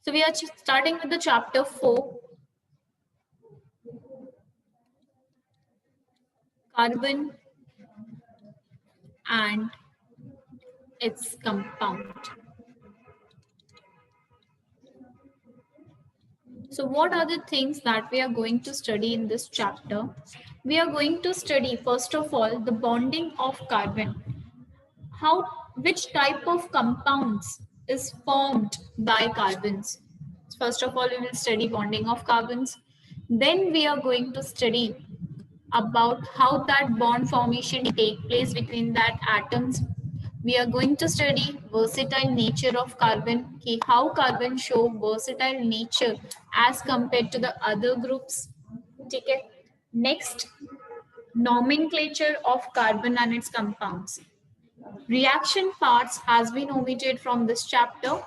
So we are starting with the chapter 4, carbon and its compound. So what are the things that we are going to study in this chapter? We are going to study, first of all, the bonding of carbon. Which type of compounds is formed by carbons? First of all, we will study bonding of carbons. Then we are going to study about how that bond formation take place between that atoms. We are going to study versatile nature of carbon, how carbon show versatile nature as compared to the other groups. Okay. Next, nomenclature of carbon and its compounds. Reaction parts has been omitted from this chapter.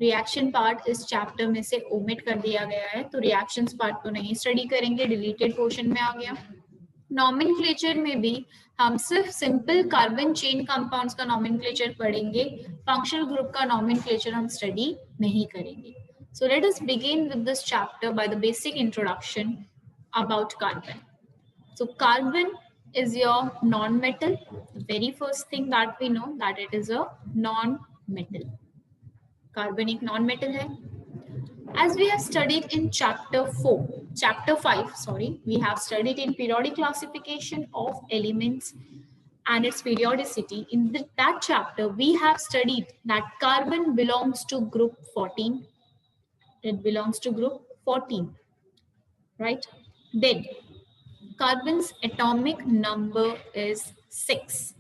Reaction part इस chapter में से omit कर दिया गया है, तो reactions part तो नहीं स्टडी करेंगे, डिलीटेड पोर्शन में आ गया. नॉमेनक्लेचर में भी हम सिर्फ सिंपल कार्बन चेन कंपाउंड्स का नॉमेनक्लेचर पढ़ेंगे, फंक्शनल ग्रुप का नॉमेनक्लेचर हम स्टडी नहीं करेंगे. So let us begin with this chapter by the basic introduction about carbon. So carbon is your non-metal. The very first thing that we know that it is a non-metal. Carbon एक non-metal है. As we have studied in chapter 5, we have studied in periodic classification of elements and its periodicity. In that chapter, we have studied that carbon belongs to group 14. It belongs to group 14, right? Then carbon's atomic number is 6.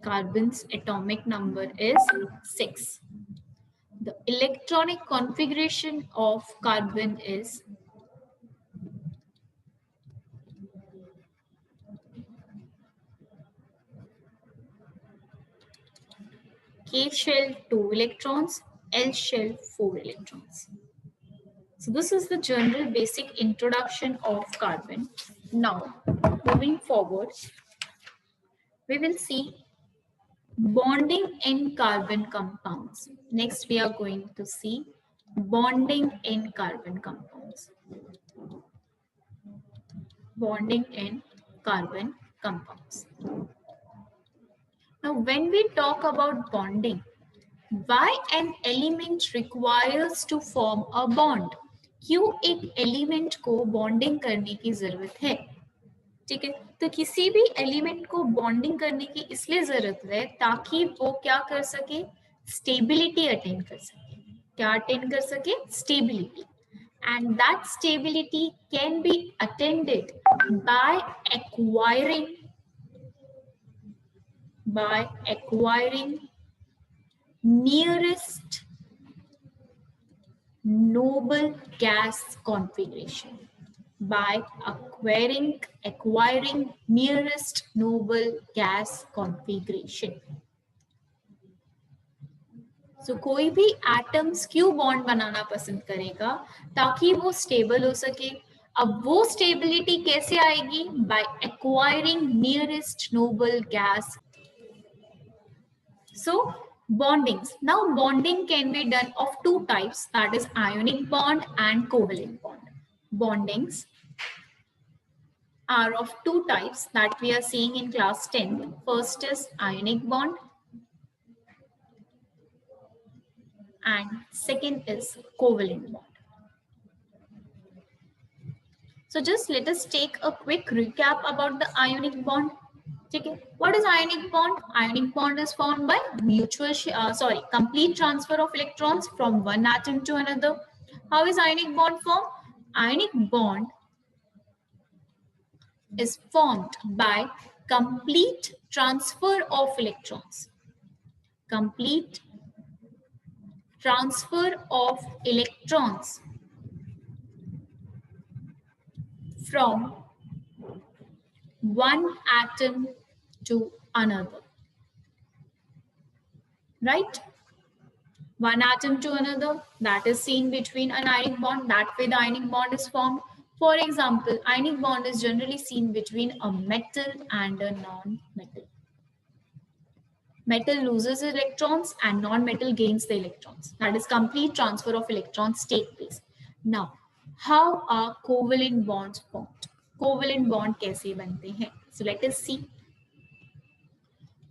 Carbon's atomic number is 6. The electronic configuration of carbon is K shell 2 electrons, L shell 4 electrons. So this is the general basic introduction of carbon. Now, moving forward, we will see bonding in carbon compounds. Next, we are going to see bonding in carbon compounds. Bonding in carbon compounds. Now, when we talk about bonding, why an element requires to form a bond? क्यों एक element को bonding करने की जरूरत है? ठीक है, तो किसी भी एलिमेंट को बॉन्डिंग करने की इसलिए जरूरत है ताकि वो क्या कर सके, स्टेबिलिटी अटेन कर सके. क्या अटेन कर सके? Stability. And that stability can be attended by acquiring nearest noble gas configuration. By acquiring nearest noble gas configuration. So कोई भी एटम्स क्यों बॉन्ड बनाना पसंद करेगा? ताकि वो स्टेबल हो सके. अब वो स्टेबिलिटी कैसे आएगी? By acquiring nearest noble gas. So bondings. Now bonding can be done of two types, that is ionic bond and covalent bond. Bondings are of two types that we are seeing in class 10. First is ionic bond and second is covalent bond. So just let us take a quick recap about the ionic bond. Okay. What is ionic bond? Ionic bond is formed by complete transfer of electrons from one atom to another. How is ionic bond formed? Ionic bond is formed by complete transfer of electrons. Complete transfer of electrons from one atom to another. Right? One atom to another, that is seen between an ionic bond. That way the ionic bond is formed. For example, ionic bond is generally seen between a metal and a non-metal. Metal loses electrons and non-metal gains the electrons. That is complete transfer of electrons take place. Now, how are covalent bonds formed? Covalent bond कैसे बनते हैं? So let us see.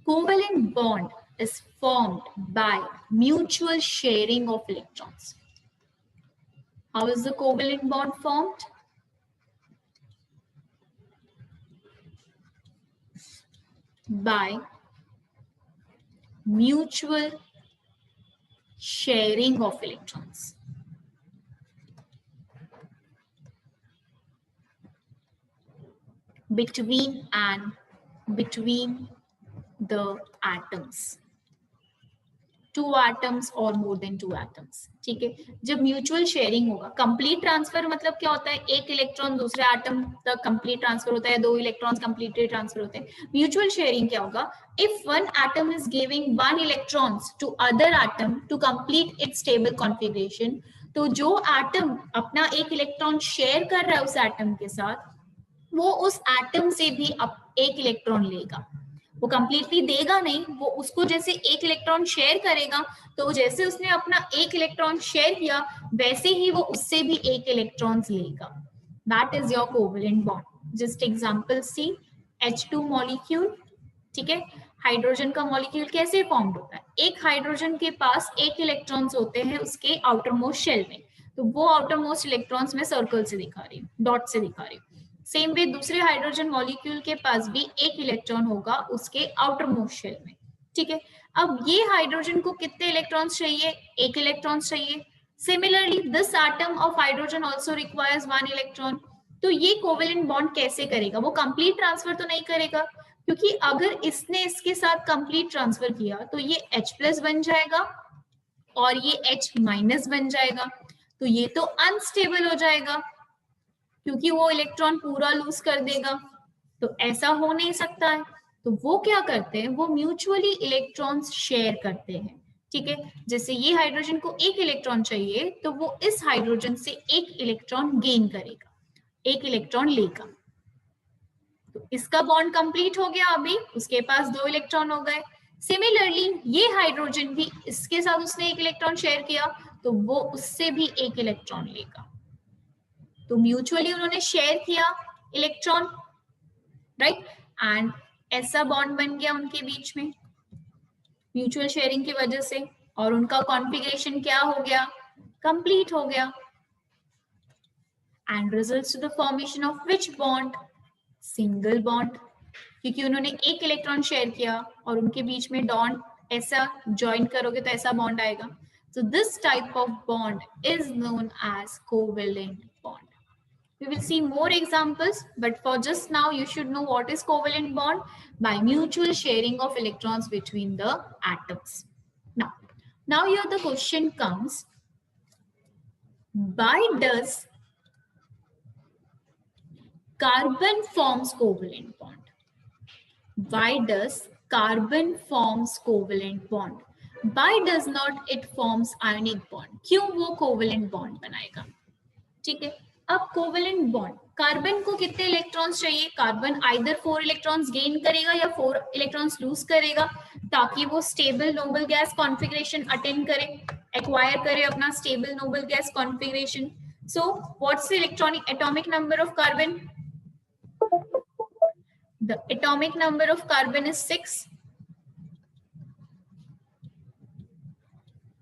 Covalent bond is formed by mutual sharing of electrons. How is the covalent bond formed? By mutual sharing of electrons. Between the atoms. Two atoms or more than two atoms. ठीक है, जब mutual sharing होगा, complete transfer मतलब क्या होता है, एक electron दूसरे एटम तक कंप्लीट ट्रांसफर होता है, दो इलेक्ट्रॉन्स कंप्लीटली ट्रांसफर होते हैं. म्यूचुअल शेयरिंग क्या होगा, if one atom is giving one electrons to other atom to complete its stable configuration, तो जो एटम अपना एक इलेक्ट्रॉन शेयर कर रहा है उस एटम के साथ, वो उस एटम से भी एक इलेक्ट्रॉन लेगा. वो कंप्लीटली देगा नहीं, वो उसको जैसे एक इलेक्ट्रॉन शेयर करेगा, तो जैसे उसने अपना एक इलेक्ट्रॉन शेयर किया वैसे ही वो उससे भी एक इलेक्ट्रॉन्स लेगा. That is your covalent bond. Just example see, H2 molecule. ठीक है, हाइड्रोजन का मॉलिक्यूल कैसे फॉर्म्ड होता है, एक हाइड्रोजन के पास एक इलेक्ट्रॉन्स होते हैं उसके आउटर मोस्ट शेल में, तो वो आउटर मोस्ट इलेक्ट्रॉन्स में सर्कल से दिखा रही हूँ, डॉट से दिखा रही हूँ. सेम वे दूसरे हाइड्रोजन मॉलिक्यूल के पास भी एक इलेक्ट्रॉन होगा उसके आउटर मोस्ट शेल में. ठीक है, अब ये हाइड्रोजन को कितने इलेक्ट्रॉन्स चाहिए, एक इलेक्ट्रॉन्स चाहिए. Similarly this atom of hydrogen also requires one electron. तो ये कोवेलेंट बॉन्ड कैसे करेगा, वो कंप्लीट ट्रांसफर तो नहीं करेगा, क्योंकि अगर इसने इसके साथ कंप्लीट ट्रांसफर किया तो ये H+ बन जाएगा और ये H- बन जाएगा, तो ये तो अनस्टेबल हो जाएगा क्योंकि वो इलेक्ट्रॉन पूरा लूज कर देगा. तो ऐसा हो नहीं सकता है. तो वो क्या करते हैं, वो म्यूचुअली इलेक्ट्रॉन्स शेयर करते हैं. ठीक है, जैसे ये हाइड्रोजन को एक इलेक्ट्रॉन चाहिए तो वो इस हाइड्रोजन से एक इलेक्ट्रॉन गेन करेगा, एक इलेक्ट्रॉन लेगा. तो इसका बॉन्ड कंप्लीट हो गया, अभी उसके पास दो इलेक्ट्रॉन हो गए. सिमिलरली ये हाइड्रोजन भी, इसके साथ उसने एक इलेक्ट्रॉन शेयर किया तो वो उससे भी एक इलेक्ट्रॉन लेगा. तो म्यूचुअली उन्होंने शेयर किया इलेक्ट्रॉन, राइट, एंड ऐसा बॉन्ड बन गया उनके बीच में म्यूचुअल शेयरिंग की वजह से, और उनका कॉन्फ़िगरेशन क्या हो गया, कंप्लीट हो गया. And results to the formation of which bond, single bond, क्योंकि उन्होंने एक इलेक्ट्रॉन शेयर किया और उनके बीच में डॉट ऐसा ज्वाइन करोगे तो ऐसा बॉन्ड आएगा. So this type of bond is known as covalent bond. We will see more examples, but for just now you should know what is covalent bond, by mutual sharing of electrons between the atoms. Now here the question comes, why does carbon forms covalent bond? Why does carbon forms covalent bond? Why does not it forms ionic bond? क्यों वो covalent bond बनाएगा? ठीक है, अब covalent bond, carbon को कितने electrons चाहिए, carbon either 4 electrons gain करेगा या 4 इलेक्ट्रॉन्स लूज करेगा ताकि वो stable noble gas configuration attend करे, एक्वायर करे अपना stable noble gas configuration. So what's the electronic atomic number of carbon? The atomic number of carbon is 6.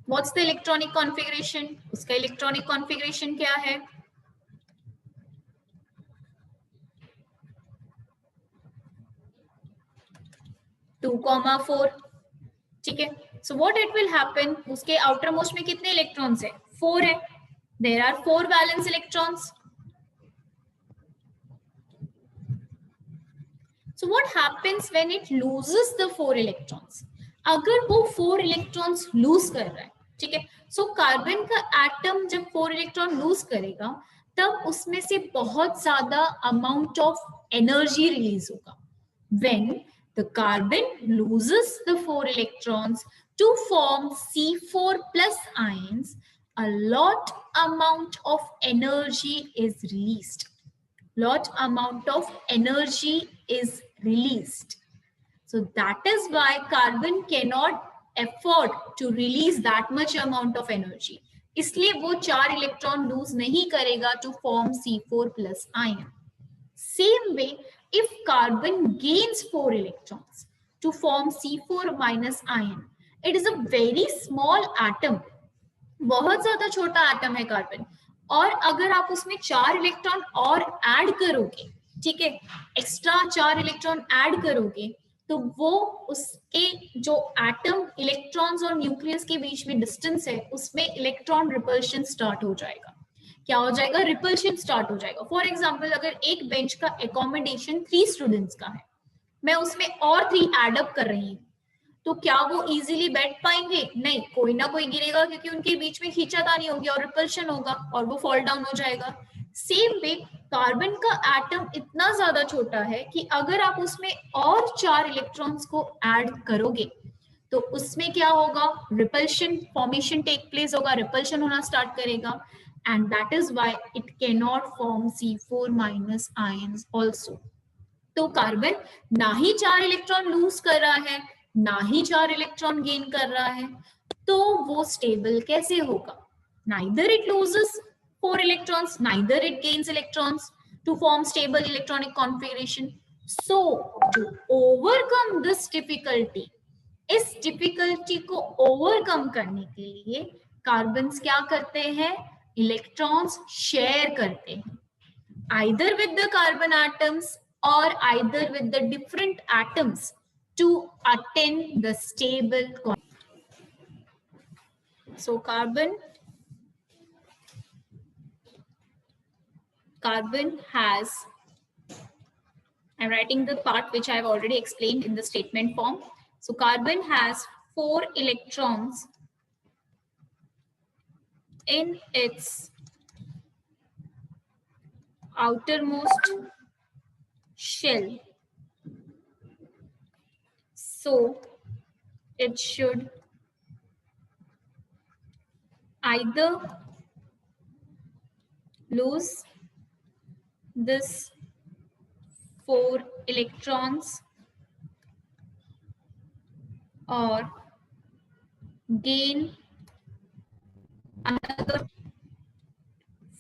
What's the electronic configuration? उसका electronic configuration क्या है? 2,4. ठीक है, so what it will happen, उसके outer most में कितने electrons है, 4 है. There are 4 valence electrons. So what happens when it loses the 4 electrons? अगर वो 4 इलेक्ट्रॉन्स लूज कर रहा है, ठीक है, सो कार्बन का एटम जब 4 इलेक्ट्रॉन लूज करेगा तब उसमें से बहुत ज्यादा अमाउंट ऑफ एनर्जी रिलीज होगा. When the carbon loses the 4 electrons to form C4 plus ions, a lot amount of energy is released. Lot amount of energy is released. So that is why carbon cannot afford to release that much amount of energy. इसलिए वो 4 electron lose नहीं करेगा to form C4 plus ion. Same way, if carbon gains 4 electrons to form C4 minus ion, it is a very small atom. बहुत ज्यादा छोटा atom है carbon, और अगर आप उसमें 4 इलेक्ट्रॉन और ऐड करोगे, ठीक है, एक्स्ट्रा 4 इलेक्ट्रॉन ऐड करोगे, तो वो उसके जो एटम इलेक्ट्रॉन्स और न्यूक्लियस के बीच में डिस्टेंस है उसमें इलेक्ट्रॉन रिपल्शन स्टार्ट हो जाएगा. क्या हो जाएगा? रिपल्शन स्टार्ट हो जाएगा. फॉर एग्जाम्पल, अगर एक बेंच का एकोमोडेशन 3 स्टूडेंट्स का है, मैं उसमें और 3 एड अप कर रही हूँ, तो क्या वो इजीली बैठ पाएंगे? नहीं, कोई ना कोई गिरेगा, क्योंकि उनके बीच में खींचातानी होगी और रिपल्शन होगा और वो फॉल डाउन हो जाएगा. सेम वे, कार्बन का एटम इतना ज्यादा छोटा है कि अगर आप उसमें और 4 इलेक्ट्रॉन्स को ऐड करोगे तो उसमें क्या होगा? रिपल्शन फॉर्मेशन टेक प्लेस होगा, रिपल्शन होना स्टार्ट करेगा, and that is why it can not form C4 minus ions also. तो कार्बन ना ही 4 इलेक्ट्रॉन लूज कर रहा है, ना ही 4 इलेक्ट्रॉन गेन कर रहा है, तो वो स्टेबल कैसे होगा? Neither it loses 4 electrons, neither it gains electrons to form stable electronic configuration. So to overcome this difficulty, इस डिफिकल्टी को ओवरकम करने के लिए कार्बन्स क्या करते हैं? इलेक्ट्रॉन्स शेयर करते हैं, either with the carbon atoms or either with the different atoms to attain the stable configuration. So carbon has, I'm writing the part which I have already explained in the statement form. So carbon has 4 electrons in its outermost shell. So it should either lose this 4 electrons or gain another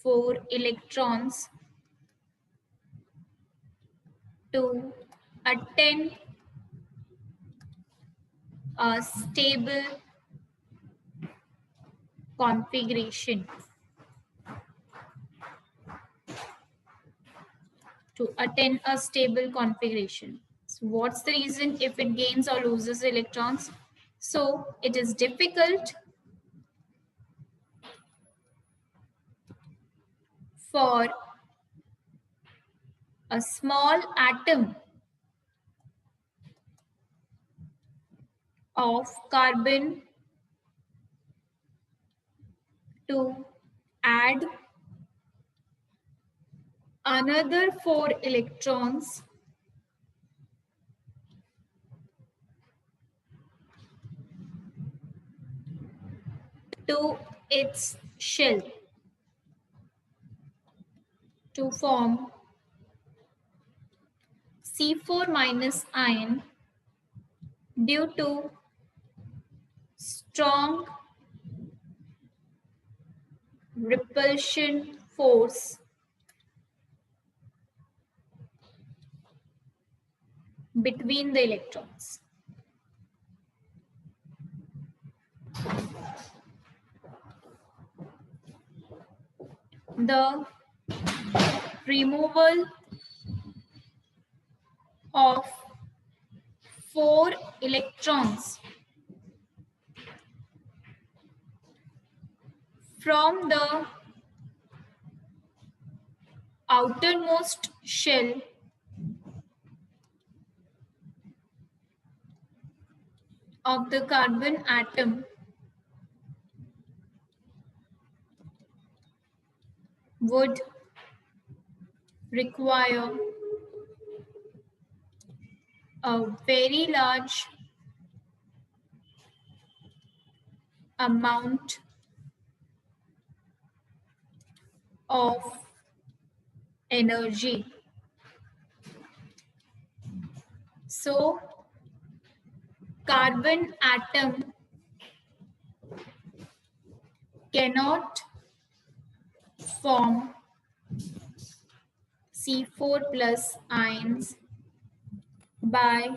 4 electrons to attain a stable configuration. To attain a stable configuration. So what's the reason if it gains or loses electrons? So it is difficult for a small atom of carbon to add another 4 electrons to its shell to form C4 minus ion due to strong repulsion force between the electrons. The removal of 4 electrons from the outermost shell of the carbon atom would require a very large amount of energy. So carbon atom cannot form C4 plus ions by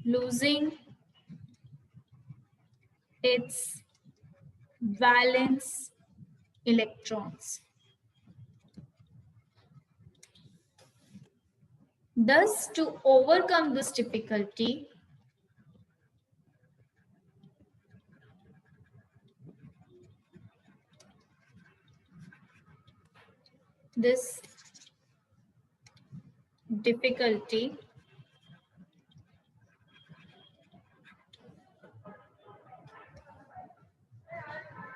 losing its valence electrons. Thus, to overcome this difficulty,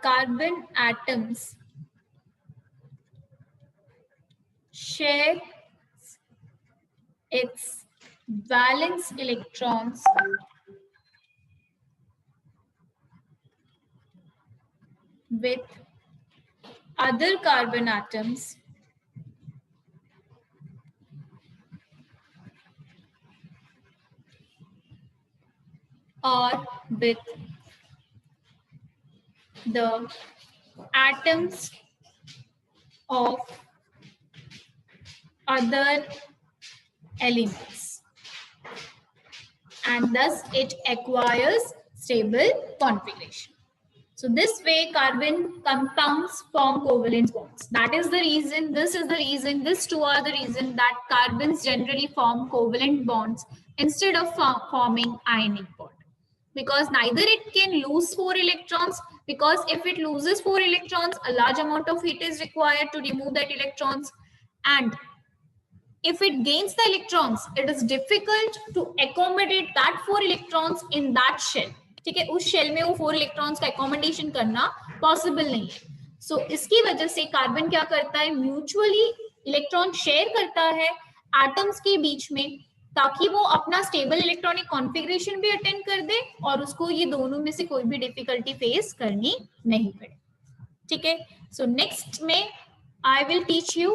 carbon atoms share its valence electrons with other carbon atoms or with the atoms of other elements, and thus it acquires stable configuration. So this way carbon compounds form covalent bonds. That is the reason, this is the reason, these two are the reason that carbons generally form covalent bonds instead of forming ionic bond. Because neither it can lose 4 electrons, because if it loses 4 electrons, a large amount of heat is required to remove that electrons, and if it gains the electrons, it is difficult to accommodate that 4 electrons in that shell. ठीक है, उस shell में वो 4 electrons का accommodation करना possible नहीं है. सो इसकी वजह से कार्बन क्या करता है, म्यूचुअली इलेक्ट्रॉन शेयर करता है एटम्स के बीच में, ताकि वो अपना स्टेबल इलेक्ट्रॉनिक कॉन्फ़िगरेशन भी अटेंड कर दे और उसको ये दोनों में से कोई भी डिफिकल्टी फेस करनी नहीं पड़े. ठीक है, सो नेक्स्ट में I will teach you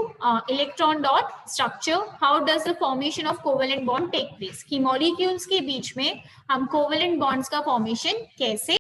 electron dot structure. How does the formation of covalent bond take place? कि molecules के बीच में हम covalent bonds का formation कैसे